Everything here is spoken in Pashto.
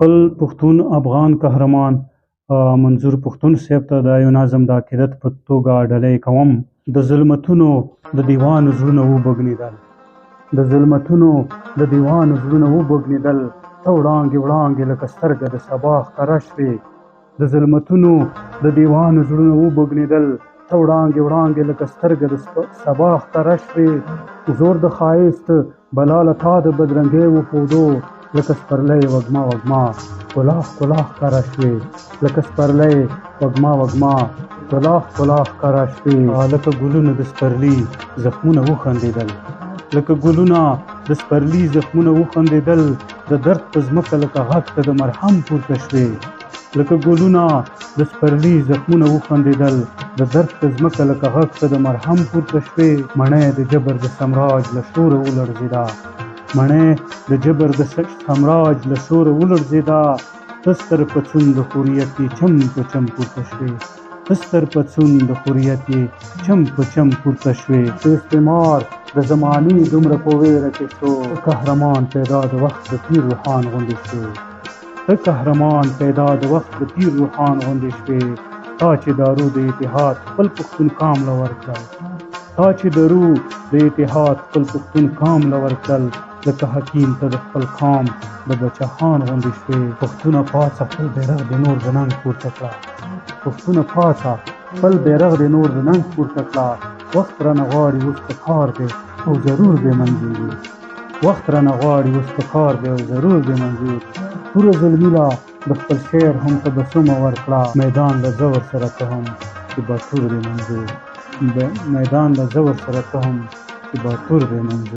خپل پښتون افغان قهرمان منظور پښتون صاحب ته د یو نظم د عقیدت په توګه ډالۍ کوم. د ظلمتونو د دیوانو زړونه وبږنېدل، د ظلمتونو د دیوانو زړونه وبږنېدل، ته وړانګې وړانګې لکه سترګه د سبا ښکاره شوې. د ظلمتونو د دیوانو زړونه وبږنېدل، ته وړانګې وړانګې لکه سترګه د سبا ښکاره شوې. زور د ښایست بلا له تا د بدرنګۍ وښودو، لکه سپرلی وږمه وږمه ښکلا ښکلا ښکاره شوې. لکه سپرلی وږمه وږمه ښکلا ښکلا ښکاره شوې. لکه ګلونه د سپرلي زخمونه وخندېدل، لکه ګلونه د سپرلي زخمونه وخندېدل، د درد په ځمکه لکه غږ ته د مرهم پورته شوې. لکه ګلونه د سپرلي زخمونه وخندېدل، د درد په ځمکه لکه غږ ته د مرهم پورته شوې. مڼۍ د جبر د سمراج له شوره ولړزېده، مڼۍ د جبر د سمراج له شوره ولړزېده. ته ستر پڅون د خوریت یې چم په چم پورته شوې، ته ستر پڅون د خوریت یې چم په چم پورته شوې. د استعمار د زمانې دومره په ویره کې شو، قهرمان پیدا د وخت د پیر روحان غوندې شوې. ته قهرمان پیدا د وخت د پیر روحان غوندې شوې. تا چې دارو د اتحاد خپل پښتون کام له ورکړل، تا چې درو د اتحاد خپل پښتون کام له ورکړل، لکه حکیم ته د خپل قام د بچهان غوندې شوې. پښتونه پاڅه خپل بیرغ د نور د ننګ پورته کړه، پښتونه پاڅه خپل بیرغ د نور د ننګ پورته کړه. وخت رانه غواړي اوس په کار دی او ضرور به منظور وي، وخت رانه غواړي اوس په کار دی او ضرور به منظور. توره زلمي لا د خپل شعر هم تبسمه ورکړه، میدان له زور سره ته هم چې باتور دی منظور، میدان له زور سره ته هم چې باتور دی منظور.